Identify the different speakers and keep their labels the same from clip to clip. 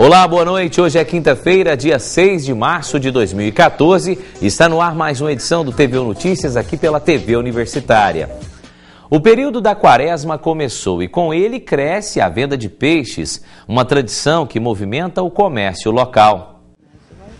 Speaker 1: Olá, boa noite. Hoje é quinta-feira, dia 6 de março de 2014. Está no ar mais uma edição do TVU Notícias aqui pela TV Universitária. O período da quaresma começou e com ele cresce a venda de peixes, uma tradição que movimenta o comércio local.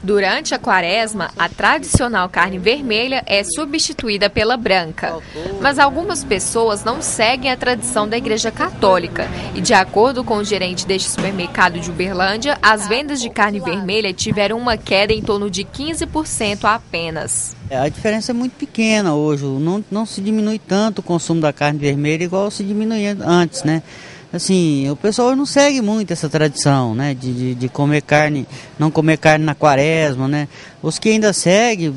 Speaker 2: Durante a quaresma, a tradicional carne vermelha é substituída pela branca. Mas algumas pessoas não seguem a tradição da Igreja Católica. E de acordo com o gerente deste supermercado de Uberlândia, as vendas de carne vermelha tiveram uma queda em torno de 15% apenas.
Speaker 3: A diferença é muito pequena hoje, não se diminui tanto o consumo da carne vermelha igual se diminuía antes, né? Assim, o pessoal não segue muito essa tradição, né, de comer carne, não comer carne na quaresma, né. Os que ainda seguem,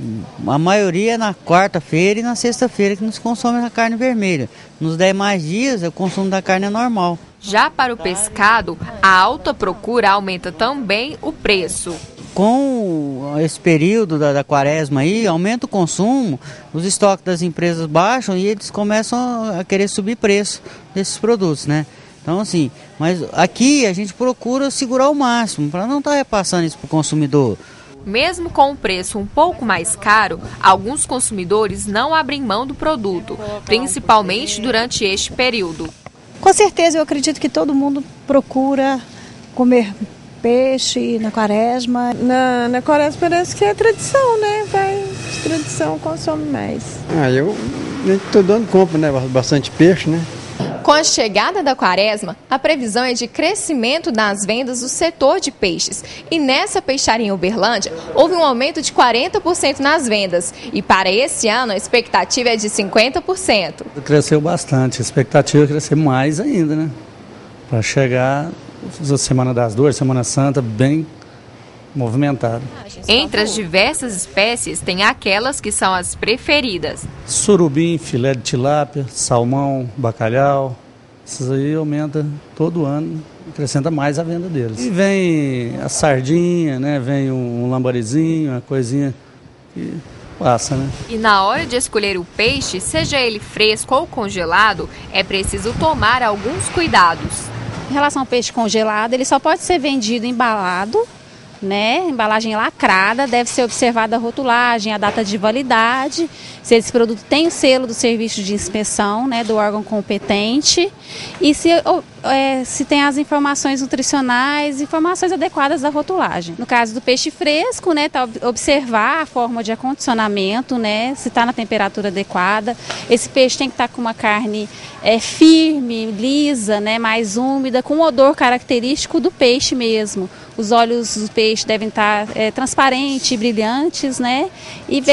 Speaker 3: a maioria é na quarta-feira e na sexta-feira que nos consome a carne vermelha. Nos demais dias, o consumo da carne é normal.
Speaker 2: Já para o pescado, a alta procura aumenta também o preço.
Speaker 3: Com esse período da quaresma aí, aumenta o consumo, os estoques das empresas baixam e eles começam a querer subir preço desses produtos, né. Então assim, mas aqui a gente procura segurar o máximo, para não estar repassando isso para o consumidor.
Speaker 2: Mesmo com o preço um pouco mais caro, alguns consumidores não abrem mão do produto, principalmente durante este período.
Speaker 4: Com certeza, eu acredito que todo mundo procura comer peixe na quaresma.
Speaker 5: Na quaresma parece que é tradição, né? Tradição consome mais.
Speaker 6: Eu estou dando compra, né? Bastante peixe, né?
Speaker 2: Com a chegada da quaresma, a previsão é de crescimento nas vendas do setor de peixes. E nessa peixaria em Uberlândia, houve um aumento de 40% nas vendas. E para esse ano, a expectativa é de 50%.
Speaker 7: Cresceu bastante, a expectativa é crescer mais ainda, né? Para chegar a Semana das Dores, Semana Santa, bem movimentado.
Speaker 2: Entre as diversas espécies, tem aquelas que são as preferidas.
Speaker 7: Surubim, filé de tilápia, salmão, bacalhau, esses aí aumenta todo ano, acrescenta mais a venda deles. E vem a sardinha, né? Vem um lambarizinho, uma coisinha que passa, né?
Speaker 2: E na hora de escolher o peixe, seja ele fresco ou congelado, é preciso tomar alguns cuidados.
Speaker 4: Em relação ao peixe congelado, ele só pode ser vendido embalado, né? Embalagem lacrada, deve ser observada a rotulagem, a data de validade, se esse produto tem o selo do serviço de inspeção, né, do órgão competente, e se tem as informações nutricionais, informações adequadas da rotulagem. No caso do peixe fresco, né, observar a forma de acondicionamento, né, se está na temperatura adequada. Esse peixe tem que estar com uma carne firme, lisa, né, mais úmida, com o odor característico do peixe mesmo. Os olhos do peixe devem estar transparentes e brilhantes, né? E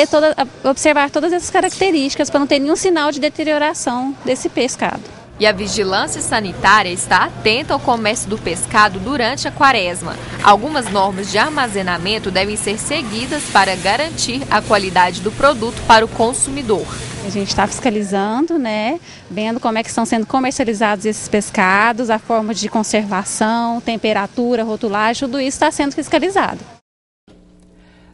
Speaker 4: observar todas essas características para não ter nenhum sinal de deterioração desse pescado.
Speaker 2: E a vigilância sanitária está atenta ao comércio do pescado durante a quaresma. Algumas normas de armazenamento devem ser seguidas para garantir a qualidade do produto para o consumidor.
Speaker 4: A gente está fiscalizando, né, vendo como é que estão sendo comercializados esses pescados, a forma de conservação, temperatura, rotulagem, tudo isso está sendo fiscalizado.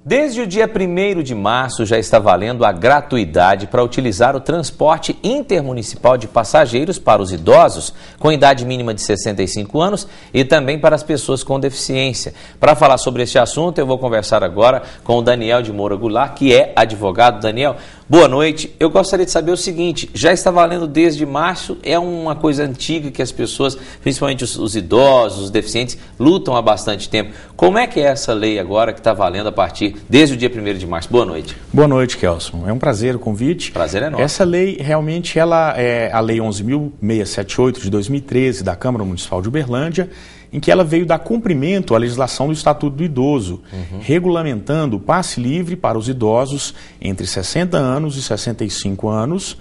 Speaker 1: Desde o dia 1º de março já está valendo a gratuidade para utilizar o transporte intermunicipal de passageiros para os idosos com idade mínima de 65 anos e também para as pessoas com deficiência. Para falar sobre este assunto, eu vou conversar agora com o Daniel de Moura Goulart, que é advogado. Daniel, boa noite. Eu gostaria de saber o seguinte, já está valendo desde março, é uma coisa antiga que as pessoas, principalmente os idosos, os deficientes, lutam há bastante tempo. Como é que é essa lei agora que está valendo desde o dia 1º de março? Boa noite.
Speaker 8: Boa noite, Kelson. É um prazer o convite.
Speaker 1: Prazer é nosso.
Speaker 8: Essa lei, realmente, ela é a Lei 11.678 de 2013 da Câmara Municipal de Uberlândia, em que ela veio dar cumprimento à legislação do Estatuto do Idoso, regulamentando o passe livre para os idosos entre 60 anos e 65 anos,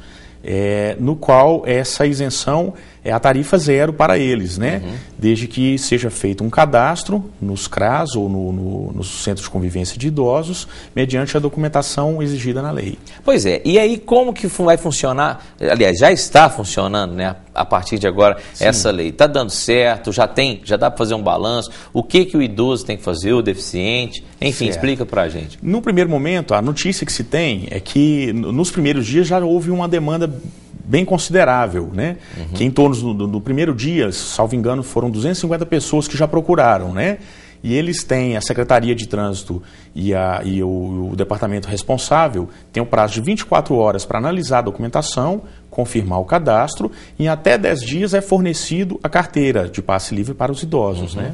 Speaker 8: no qual essa isenção é a tarifa zero para eles, né? Desde que seja feito um cadastro nos CRAS ou nos Centros de Convivência de Idosos, mediante a documentação exigida na lei.
Speaker 1: Pois é, e aí como que vai funcionar, aliás, já está funcionando, né, a partir de agora, sim, essa lei? Está dando certo, já dá para fazer um balanço, o que o idoso tem que fazer, o deficiente, enfim, certo. Explica para a gente.
Speaker 8: No primeiro momento, a notícia que se tem é que nos primeiros dias já houve uma demanda bem considerável, né? Que em torno do primeiro dia, salvo engano, foram 250 pessoas que já procuraram, né? e eles têm, a Secretaria de Trânsito e o departamento responsável tem um prazo de 24 horas para analisar a documentação, confirmar o cadastro, e em até 10 dias é fornecido a carteira de passe livre para os idosos, né?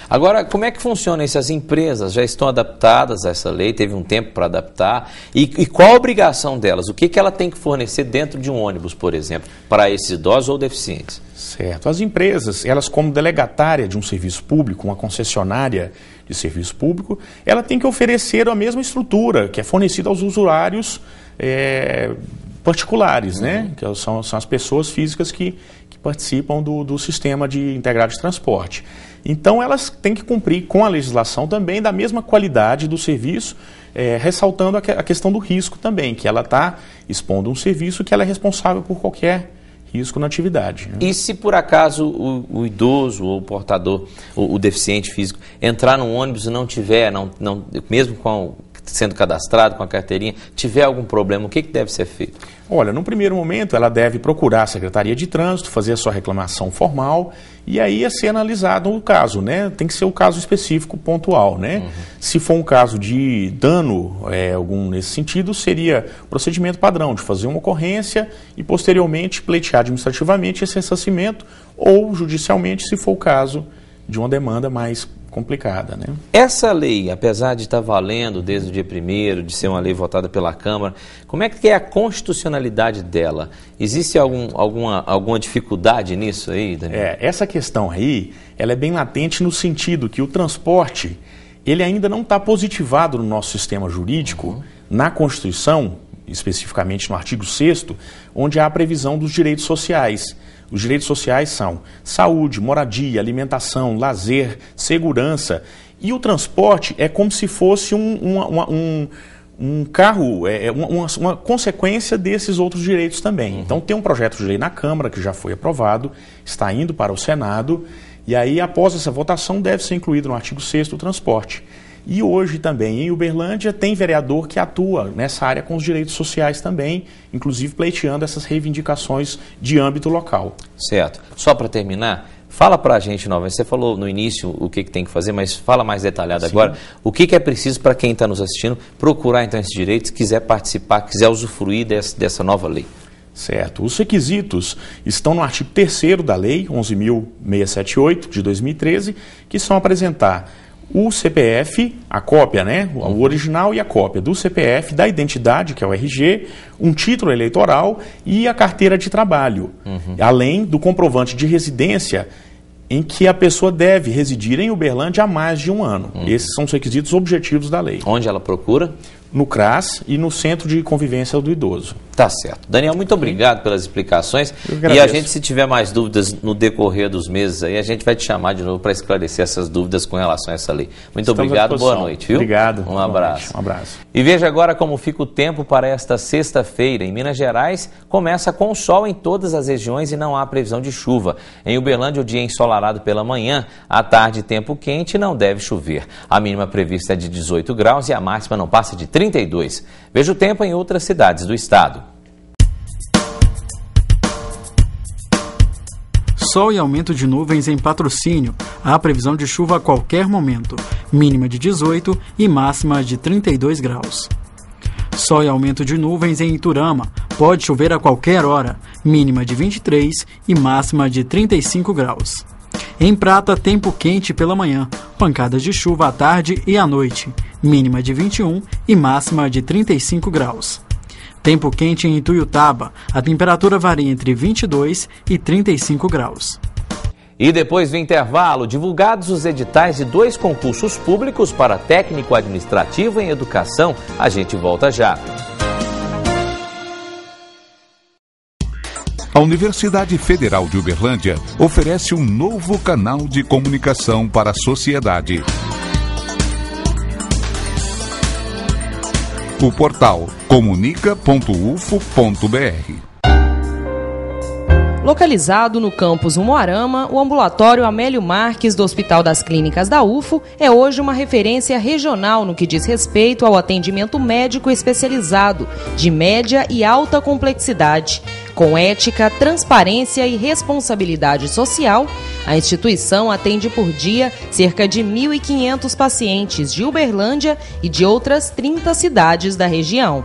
Speaker 1: Agora, como é que funciona isso? As empresas já estão adaptadas a essa lei, teve um tempo para adaptar, e qual a obrigação delas? O que ela tem que fornecer dentro de um ônibus, por exemplo, para esses idosos ou deficientes?
Speaker 8: Certo. As empresas, elas como delegatária de um serviço público, uma concessionária de serviço público, ela tem que oferecer a mesma estrutura que é fornecida aos usuários particulares, né? Que são as pessoas físicas que participam do sistema de integrado de transporte. Então, elas têm que cumprir com a legislação também da mesma qualidade do serviço, ressaltando a questão do risco também, que ela está expondo um serviço que ela é responsável por qualquer risco na atividade, né?
Speaker 1: E se por acaso o idoso ou o portador, o deficiente físico, entrar no ônibus e não tiver, mesmo sendo cadastrado com a carteirinha, tiver algum problema, o que deve ser feito?
Speaker 8: Olha, no primeiro momento ela deve procurar a Secretaria de Trânsito, fazer a sua reclamação formal e aí ser analisado o caso, né? Tem que ser o caso específico, pontual, né? Se for um caso de dano algum nesse sentido, seria o procedimento padrão de fazer uma ocorrência e posteriormente pleitear administrativamente esse ressarcimento ou judicialmente, se for o caso de uma demanda mais complicada, né?
Speaker 1: Essa lei, apesar de estar valendo desde o dia 1º, de ser uma lei votada pela Câmara, como é que é a constitucionalidade dela? Existe alguma dificuldade nisso aí, Daniel?
Speaker 8: Essa questão aí, ela é bem latente no sentido que o transporte, ele ainda não está positivado no nosso sistema jurídico, na Constituição, especificamente no artigo 6º, onde há a previsão dos direitos sociais. Os direitos sociais são saúde, moradia, alimentação, lazer, segurança. E o transporte é como se fosse um carro, uma consequência desses outros direitos também. Então tem um projeto de lei na Câmara que já foi aprovado, está indo para o Senado, e aí após essa votação deve ser incluído no artigo 6º o transporte. E hoje também em Uberlândia tem vereador que atua nessa área com os direitos sociais também, inclusive pleiteando essas reivindicações de âmbito local.
Speaker 1: Certo. Só para terminar, fala para a gente novamente, você falou no início o que tem que fazer, mas fala mais detalhado agora, o que é preciso para quem está nos assistindo procurar então esses direitos, quiser participar, quiser usufruir dessa nova lei.
Speaker 8: Certo. Os requisitos estão no artigo 3º da lei 11.678 de 2013, que são apresentar o CPF, a cópia, né? O original e a cópia do CPF, da identidade, que é o RG, um título eleitoral e a carteira de trabalho, além do comprovante de residência em que a pessoa deve residir em Uberlândia há mais de um ano. Esses são os requisitos objetivos da lei.
Speaker 1: Onde ela procura?
Speaker 8: No CRAS e no Centro de Convivência do Idoso.
Speaker 1: Tá certo. Daniel, muito obrigado pelas explicações. E a gente, se tiver mais dúvidas no decorrer dos meses aí, a gente vai te chamar de novo para esclarecer essas dúvidas com relação a essa lei. Muito obrigado, boa noite, viu?
Speaker 8: Obrigado.
Speaker 1: Um abraço.
Speaker 8: Um abraço.
Speaker 1: E veja agora como fica o tempo para esta sexta-feira. Em Minas Gerais, começa com sol em todas as regiões e não há previsão de chuva. Em Uberlândia, o dia é ensolarado pela manhã, à tarde tempo quente e não deve chover. A mínima prevista é de 18 graus e a máxima não passa de 32. Veja o tempo em outras cidades do estado.
Speaker 9: Sol e aumento de nuvens em Patrocínio. Há previsão de chuva a qualquer momento. Mínima de 18 e máxima de 32 graus. Sol e aumento de nuvens em Iturama. Pode chover a qualquer hora. Mínima de 23 e máxima de 35 graus. Em Prata, tempo quente pela manhã. Pancadas de chuva à tarde e à noite. Mínima de 21 e máxima de 35 graus. Tempo quente em Ituiutaba. A temperatura varia entre 22 e 35 graus.
Speaker 1: E depois do intervalo, divulgados os editais de 2 concursos públicos para técnico administrativo em educação. A gente volta já.
Speaker 10: A Universidade Federal de Uberlândia oferece um novo canal de comunicação para a sociedade. O portal comunica.ufo.br.
Speaker 11: Localizado no campus Umuarama, o ambulatório Amélio Marques do Hospital das Clínicas da UFO é hoje uma referência regional no que diz respeito ao atendimento médico especializado, de média e alta complexidade. Com ética, transparência e responsabilidade social, a instituição atende por dia cerca de 1.500 pacientes de Uberlândia e de outras 30 cidades da região.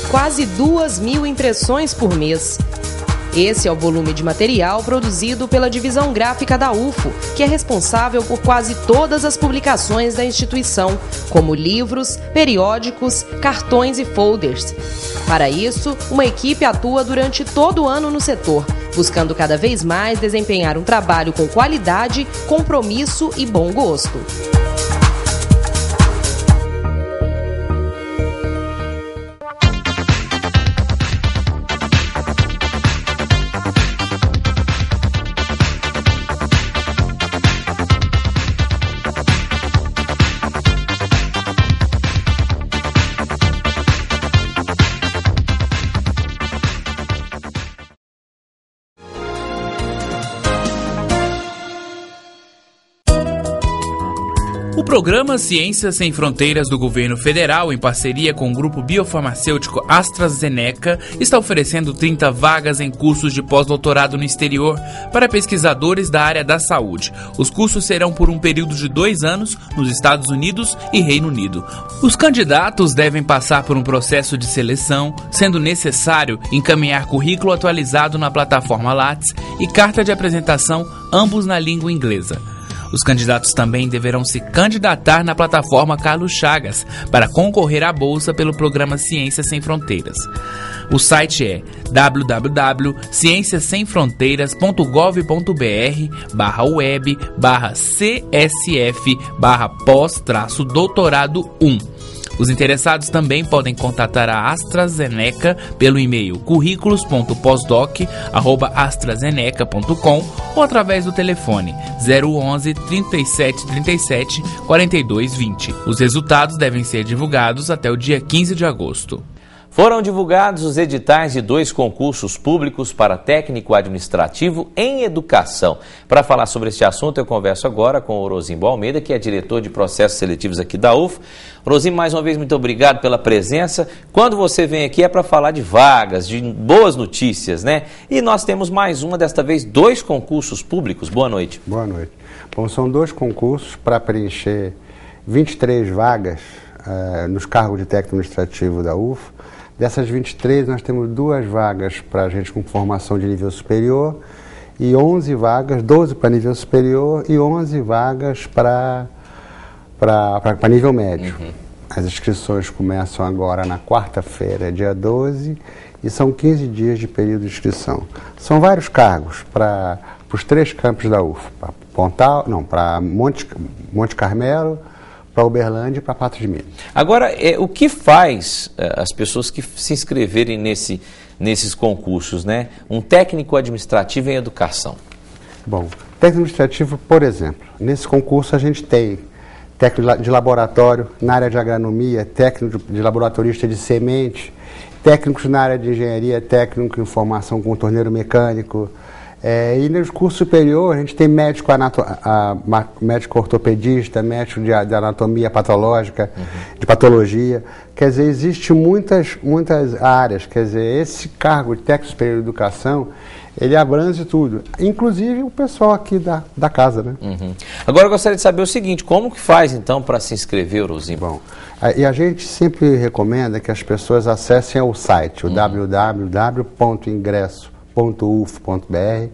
Speaker 11: Quase 2.000 impressões por mês. Esse é o volume de material produzido pela divisão gráfica da UFO, que é responsável por quase todas as publicações da instituição, como livros, periódicos, cartões e folders. Para isso, uma equipe atua durante todo o ano no setor, buscando cada vez mais desempenhar um trabalho com qualidade, compromisso e bom gosto.
Speaker 12: O programa Ciências Sem Fronteiras do Governo Federal, em parceria com o grupo biofarmacêutico AstraZeneca, está oferecendo 30 vagas em cursos de pós-doutorado no exterior para pesquisadores da área da saúde. Os cursos serão por um período de 2 anos nos Estados Unidos e Reino Unido. Os candidatos devem passar por um processo de seleção, sendo necessário encaminhar currículo atualizado na plataforma Lattes e carta de apresentação, ambos na língua inglesa. Os candidatos também deverão se candidatar na plataforma Carlos Chagas para concorrer à bolsa pelo programa Ciências Sem Fronteiras. O site é www.cienciassemfronteiras.gov.br/web/CSF/pós-doutorado 1. Os interessados também podem contatar a AstraZeneca pelo e-mail currículos.postdoc@astrazeneca.com ou através do telefone 011 37 37 42 20. Os resultados devem ser divulgados até o dia 15 de agosto.
Speaker 1: Foram divulgados os editais de 2 concursos públicos para técnico administrativo em educação. Para falar sobre este assunto, eu converso agora com o Orozimbo Almeida, que é diretor de processos seletivos aqui da UFO. Orozimbo, mais uma vez, muito obrigado pela presença. Quando você vem aqui é para falar de vagas, de boas notícias, né? E nós temos mais uma, desta vez, 2 concursos públicos. Boa noite.
Speaker 13: Boa noite. Bom, são 2 concursos para preencher 23 vagas nos cargos de técnico administrativo da UFO. Dessas 23, nós temos 2 vagas para gente com formação de nível superior e 11 vagas, 12 para nível superior e 11 vagas para nível médio. As inscrições começam agora na quarta-feira, dia 12, e são 15 dias de período de inscrição. São vários cargos para os 3 campos da UFO, para Monte Carmelo, para Uberlândia e para Patos de Minas. Agora, o que faz as pessoas que se inscreverem nesses concursos, né? Um técnico administrativo em educação? Bom, técnico administrativo, por exemplo, nesse concurso a gente tem técnico de laboratório na área de agronomia, técnico de laboratorista de semente, técnicos na área de engenharia, técnico em formação com torneiro mecânico. E no curso superior a gente tem médico ortopedista, médico de anatomia patológica, de patologia. Quer dizer, existem muitas áreas. Quer dizer, esse cargo de técnico superior de educação, ele abrange tudo, inclusive o pessoal aqui da casa, né? Agora eu gostaria de saber o seguinte, como que faz então para se inscrever, Orozimbo? Bom, e a gente sempre recomenda que as pessoas acessem o site, o www.ingresso.ufo.br,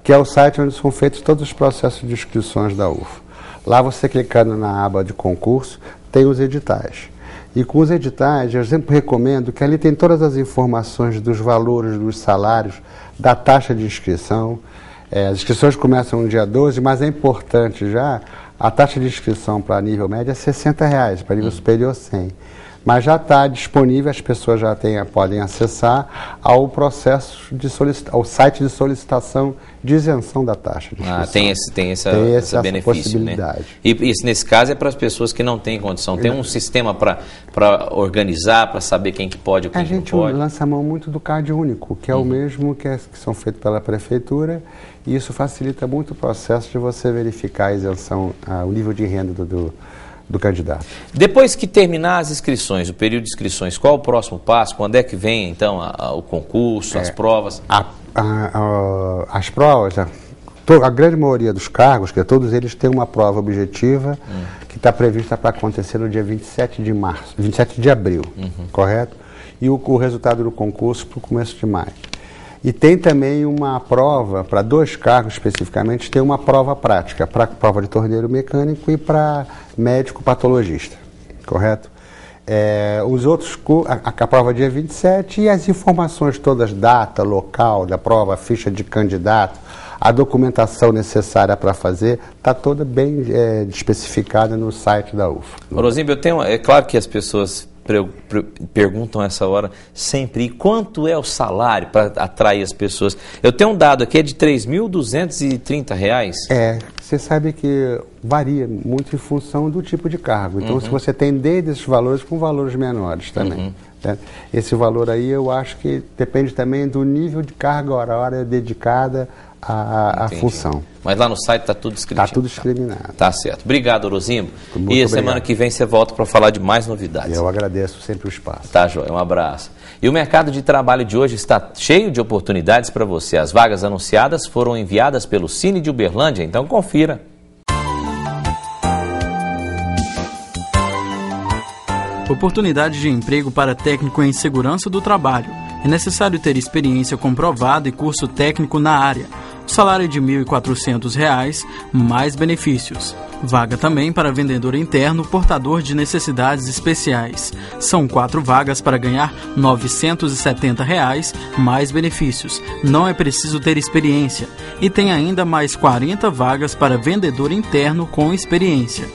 Speaker 13: que é o site onde são feitos todos os processos de inscrições da UFO. Lá você clicando na aba de concurso, tem os editais. E com os editais, eu sempre recomendo que ali tem todas as informações dos valores, dos salários, da taxa de inscrição. As inscrições começam no dia 12, mas é importante já, a taxa de inscrição para nível médio é R$60, para nível superior R$100. mas já está disponível, as pessoas já podem acessar ao processo ao site de solicitação de isenção da taxa de inscrição.
Speaker 1: Tem essa benefício,
Speaker 13: possibilidade.
Speaker 1: Né? E isso, nesse caso, é para as pessoas que não têm condição. Tem um sistema para organizar, para saber quem que pode ou quem que não pode?
Speaker 13: A gente lança a mão muito do CAD único, que é o mesmo que são feitos pela prefeitura, e isso facilita muito o processo de você verificar a isenção, o nível de renda do candidato.
Speaker 1: Depois que terminar as inscrições, o período de inscrições, qual o próximo passo? Quando é que vem, então, o concurso, as provas?
Speaker 13: As provas, a grande maioria dos cargos, que todos eles têm uma prova objetiva que está prevista para acontecer no dia 27 de abril, correto? E o resultado do concurso para o começo de maio. E tem também uma prova, para 2 cargos especificamente, tem uma prova prática, para prova de torneiro mecânico e para médico patologista, correto? Os outros, a prova dia 27 e as informações todas, data, local da prova, ficha de candidato, a documentação necessária para fazer, está toda bem especificada no site da UFA.
Speaker 1: Rosimbo, é claro que as pessoas perguntam essa hora sempre, e quanto é o salário para atrair as pessoas? Eu tenho um dado aqui, é de R$ 3.230.
Speaker 13: Você sabe que varia muito em função do tipo de cargo. Então, se você tem desde esses valores com valores menores também. Esse valor aí, eu acho que depende também do nível de carga horária dedicada à função.
Speaker 1: Mas lá no site está tudo escrito.
Speaker 13: Está tudo discriminado.
Speaker 1: Tá certo. Obrigado, Rosimbo.
Speaker 13: Muito
Speaker 1: obrigado.
Speaker 13: Semana
Speaker 1: que vem você volta para falar de mais novidades.
Speaker 13: Eu agradeço sempre o espaço.
Speaker 1: Tá, joia. Um abraço. E o mercado de trabalho de hoje está cheio de oportunidades para você. As vagas anunciadas foram enviadas pelo Cine de Uberlândia, então confira.
Speaker 9: Oportunidade de emprego para técnico em segurança do trabalho. É necessário ter experiência comprovada e curso técnico na área. O salário é de R$ 1.400, mais benefícios. Vaga também para vendedor interno portador de necessidades especiais. São 4 vagas para ganhar R$ 970, mais benefícios. Não é preciso ter experiência. E tem ainda mais 40 vagas para vendedor interno com experiência.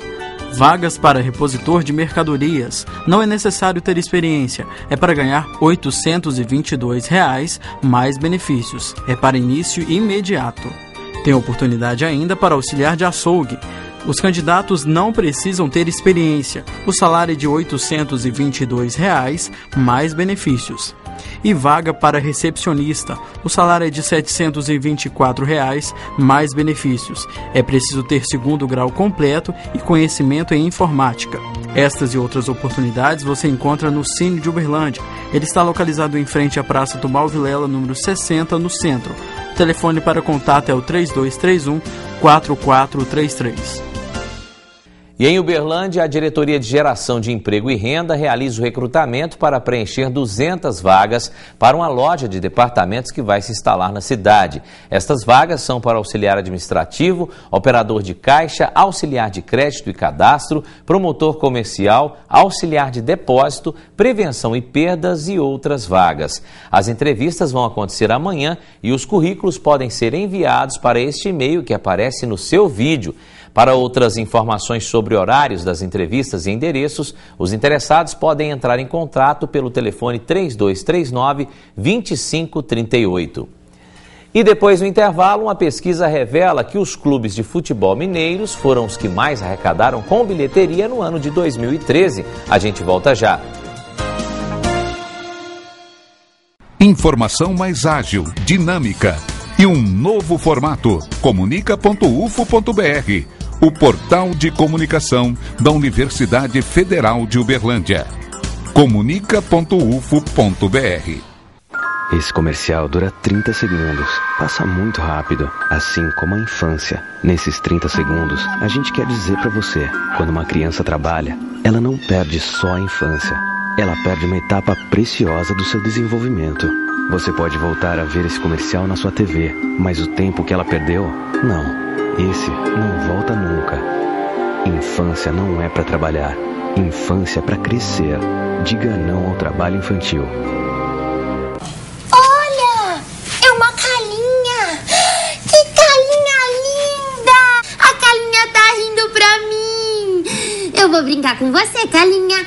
Speaker 9: Vagas para repositor de mercadorias. Não é necessário ter experiência. É para ganhar R$ 822, mais benefícios. É para início imediato. Tem oportunidade ainda para auxiliar de açougue. Os candidatos não precisam ter experiência. O salário é de R$ 822, mais benefícios. E vaga para recepcionista. O salário é de R$ 724, mais benefícios. É preciso ter 2º grau completo e conhecimento em informática. Estas e outras oportunidades você encontra no Cine de Uberlândia. Ele está localizado em frente à Praça Tubal Vilela, número 60, no centro. O telefone para contato é o 3231-4433.
Speaker 1: E em Uberlândia, a Diretoria de Geração de Emprego e Renda realiza o recrutamento para preencher 200 vagas para uma loja de departamentos que vai se instalar na cidade. Estas vagas são para auxiliar administrativo, operador de caixa, auxiliar de crédito e cadastro, promotor comercial, auxiliar de depósito, prevenção e perdas e outras vagas. As entrevistas vão acontecer amanhã e os currículos podem ser enviados para este e-mail que aparece no seu vídeo. Para outras informações sobre horários das entrevistas e endereços, os interessados podem entrar em contato pelo telefone 3239-2538. E depois do intervalo, uma pesquisa revela que os clubes de futebol mineiros foram os que mais arrecadaram com bilheteria no ano de 2013. A gente volta já.
Speaker 10: Informação mais ágil, dinâmica e um novo formato. Comunica.ufo.br, o portal de comunicação da Universidade Federal de Uberlândia. Comunica.ufo.br.
Speaker 14: Esse comercial dura 30 segundos. Passa muito rápido, assim como a infância. Nesses 30 segundos, a gente quer dizer pra você, quando uma criança trabalha, ela não perde só a infância. Ela perde uma etapa preciosa do seu desenvolvimento. Você pode voltar a ver esse comercial na sua TV, mas o tempo que ela perdeu, não. Esse não volta nunca. Infância não é pra trabalhar. Infância é pra crescer. Diga não ao trabalho infantil.
Speaker 15: Olha! É uma calinha! Que calinha linda! A calinha tá rindo pra mim! Eu vou brincar com você, calinha.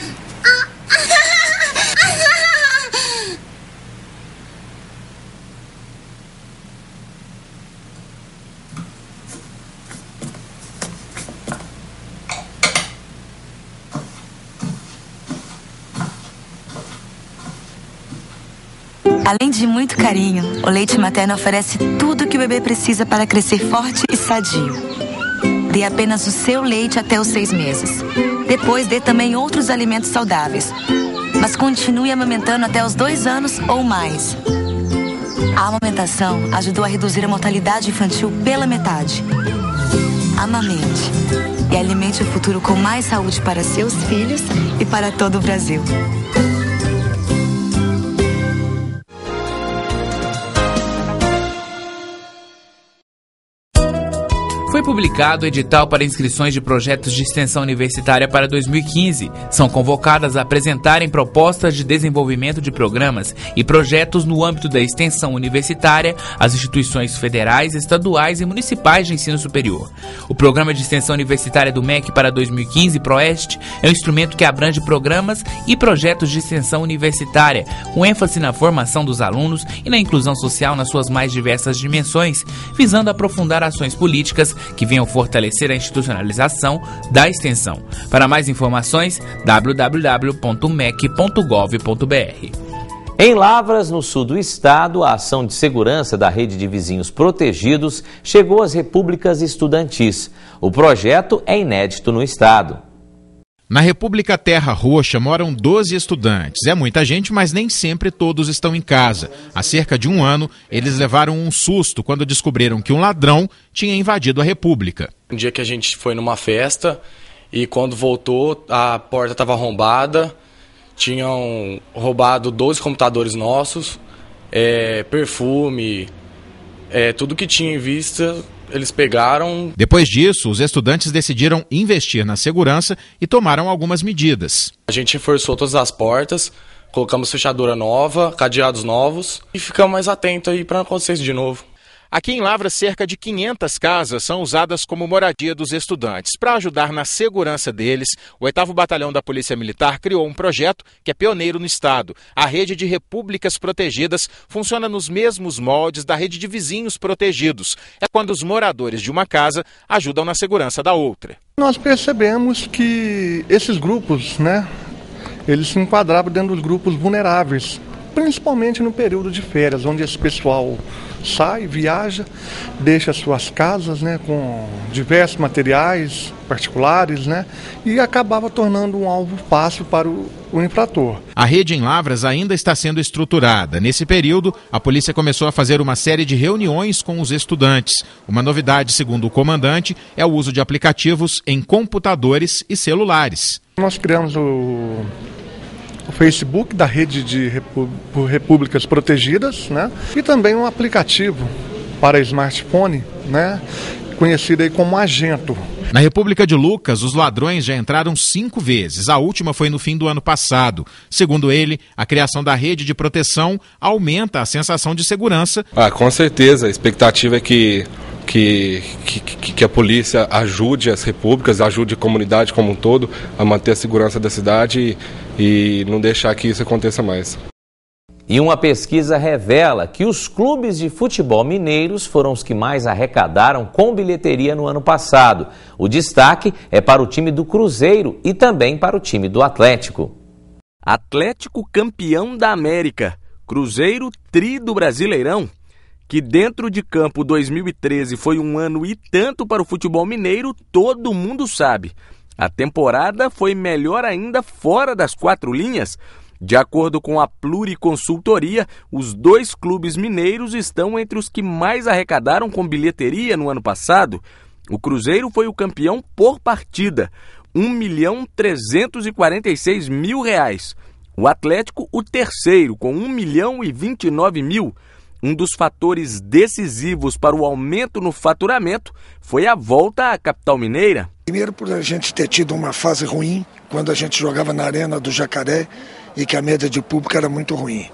Speaker 16: Além de muito carinho, o leite materno oferece tudo o que o bebê precisa para crescer forte e sadio. Dê apenas o seu leite até os 6 meses. Depois dê também outros alimentos saudáveis. Mas continue amamentando até os 2 anos ou mais. A amamentação ajudou a reduzir a mortalidade infantil pela metade. Amamente e alimente o futuro com mais saúde para seus filhos e para todo o Brasil.
Speaker 12: Foi publicado o edital para inscrições de projetos de extensão universitária para 2015. São convocadas a apresentarem propostas de desenvolvimento de programas e projetos no âmbito da extensão universitária as instituições federais, estaduais e municipais de ensino superior. O Programa de Extensão Universitária do MEC para 2015, PROEST, é um instrumento que abrange programas e projetos de extensão universitária, com ênfase na formação dos alunos e na inclusão social nas suas mais diversas dimensões, visando aprofundar ações políticas que venham fortalecer a institucionalização da extensão. Para mais informações, www.mec.gov.br.
Speaker 1: Em Lavras, no sul do estado, a ação de segurança da rede de vizinhos protegidos chegou às repúblicas estudantis. O projeto é inédito no estado.
Speaker 17: Na República Terra Roxa moram 12 estudantes. É muita gente, mas nem sempre todos estão em casa. Há cerca de um ano, eles levaram um susto quando descobriram que um ladrão tinha invadido a República.
Speaker 18: Um dia que a gente foi numa festa e quando voltou, a porta estava arrombada, tinham roubado 12 computadores nossos, perfume, tudo que tinha em vista. Eles pegaram.
Speaker 17: Depois disso, os estudantes decidiram investir na segurança e tomaram algumas medidas.
Speaker 18: A gente reforçou todas as portas, colocamos fechadura nova, cadeados novos e ficamos mais atentos aí para não acontecer isso de novo.
Speaker 17: Aqui em Lavras, cerca de 500 casas são usadas como moradia dos estudantes. Para ajudar na segurança deles, o 8º Batalhão da Polícia Militar criou um projeto que é pioneiro no estado. A rede de repúblicas protegidas funciona nos mesmos moldes da rede de vizinhos protegidos. É quando os moradores de uma casa ajudam na segurança da outra.
Speaker 19: Nós percebemos que esses grupos, eles se enquadravam dentro dos grupos vulneráveis, principalmente no período de férias, onde esse pessoal sai, viaja, deixa suas casas, com diversos materiais particulares, e acabava tornando um alvo fácil para o infrator.
Speaker 17: A rede em Lavras ainda está sendo estruturada. Nesse período, a polícia começou a fazer uma série de reuniões com os estudantes. Uma novidade, segundo o comandante, é o uso de aplicativos em computadores e celulares.
Speaker 19: Nós criamos o Facebook da rede de repúblicas protegidas, e também um aplicativo para smartphone, conhecido aí como Agento.
Speaker 17: Na República de Lucas, os ladrões já entraram 5 vezes. A última foi no fim do ano passado. Segundo ele, a criação da rede de proteção aumenta a sensação de segurança.
Speaker 20: Com certeza, a expectativa é que a polícia ajude as repúblicas, ajude a comunidade como um todo a manter a segurança da cidade e não deixar que isso aconteça mais.
Speaker 1: E uma pesquisa revela que os clubes de futebol mineiros foram os que mais arrecadaram com bilheteria no ano passado. O destaque é para o time do Cruzeiro e também para o time do Atlético.
Speaker 21: Atlético campeão da América, Cruzeiro tri do Brasileirão. Que dentro de campo 2013 foi um ano e tanto para o futebol mineiro, todo mundo sabe. A temporada foi melhor ainda fora das 4 linhas. De acordo com a Pluriconsultoria, os 2 clubes mineiros estão entre os que mais arrecadaram com bilheteria no ano passado. O Cruzeiro foi o campeão por partida, R$1.346.000. O Atlético, o terceiro, com R$1.029.000. Um dos fatores decisivos para o aumento no faturamento foi a volta à capital mineira.
Speaker 22: Primeiro por a gente ter tido uma fase ruim, quando a gente jogava na Arena do Jacaré e que a média de público era muito ruim.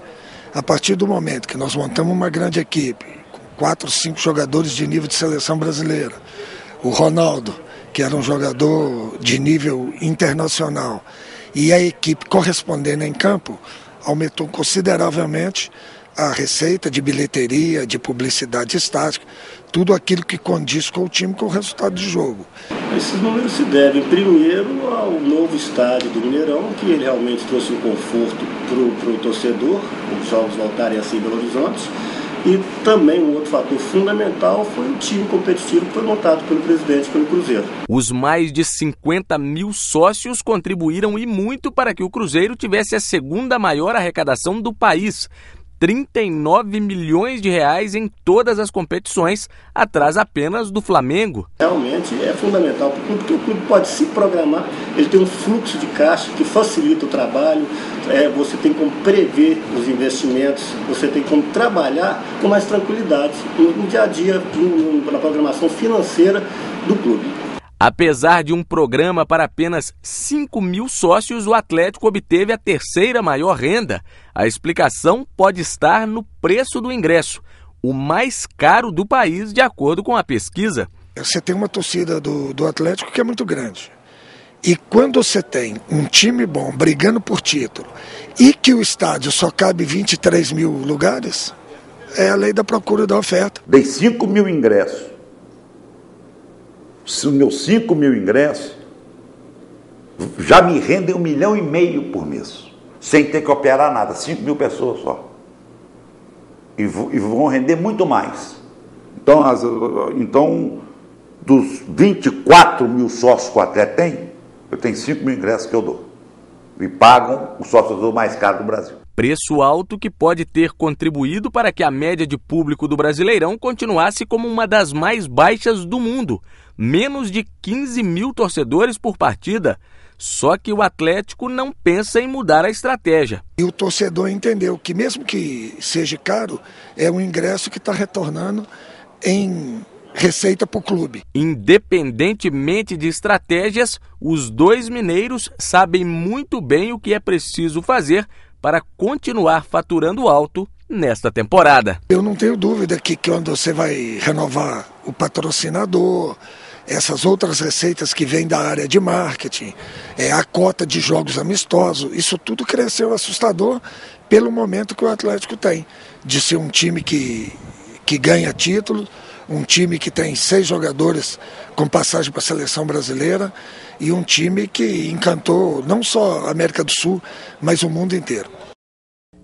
Speaker 22: A partir do momento que nós montamos uma grande equipe, com 4, 5 jogadores de nível de seleção brasileira, o Ronaldo, que era um jogador de nível internacional, e a equipe correspondendo em campo, aumentou consideravelmente a receita de bilheteria, de publicidade estática, tudo aquilo que condiz com o time, com o resultado de jogo.
Speaker 3: Esses números se devem, primeiro, ao novo estádio do Mineirão, que ele realmente trouxe um conforto para o torcedor, os jogos voltarem assim em Belo Horizonte. E também um outro fator fundamental foi o time competitivo que foi montado pelo presidente, pelo Cruzeiro.
Speaker 21: Os mais de 50 mil sócios contribuíram e muito para que o Cruzeiro tivesse a segunda maior arrecadação do país. 39 milhões de reais em todas as competições, atrás apenas do Flamengo.
Speaker 3: Realmente é fundamental para o clube, porque o clube pode se programar, ele tem um fluxo de caixa que facilita o trabalho, você tem como prever os investimentos, você tem como trabalhar com mais tranquilidade no dia a dia, na programação financeira do clube.
Speaker 21: Apesar de um programa para apenas 5 mil sócios, o Atlético obteve a terceira maior renda. A explicação pode estar no preço do ingresso, o mais caro do país, de acordo com a pesquisa.
Speaker 22: Você tem uma torcida do Atlético que é muito grande. E quando você tem um time bom, brigando por título, e que o estádio só cabe 23 mil lugares, é a lei da procura e da oferta.
Speaker 5: Dei 5 mil ingressos. Os meus 5 mil ingressos já me rendem 1,5 milhão por mês, sem ter que operar nada, 5 mil pessoas só. E vão render muito mais. Então, dos 24 mil sócios que o Atlético tem, eu tenho 5 mil ingressos que eu dou. E pagam o sócio mais caro do Brasil.
Speaker 21: Preço alto que pode ter contribuído para que a média de público do Brasileirão continuasse como uma das mais baixas do mundo. Menos de 15 mil torcedores por partida. Só que o Atlético não pensa em mudar a estratégia.
Speaker 22: E o torcedor entendeu que mesmo que seja caro, é um ingresso que está retornando em receita para o clube.
Speaker 21: Independentemente de estratégias, os dois mineiros sabem muito bem o que é preciso fazer para continuar faturando alto nesta temporada.
Speaker 22: Eu não tenho dúvida que quando você vai renovar o patrocinador, essas outras receitas que vêm da área de marketing, a cota de jogos amistosos, isso tudo cresceu assustador pelo momento que o Atlético tem, de ser um time que ganha título, um time que tem 6 jogadores com passagem para a seleção brasileira e um time que encantou não só a América do Sul, mas o mundo inteiro.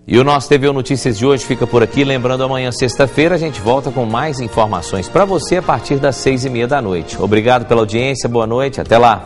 Speaker 1: E o nosso TVU Notícias de hoje fica por aqui. Lembrando, amanhã, sexta-feira, a gente volta com mais informações para você a partir das 6h30 da noite. Obrigado pela audiência, boa noite, até lá.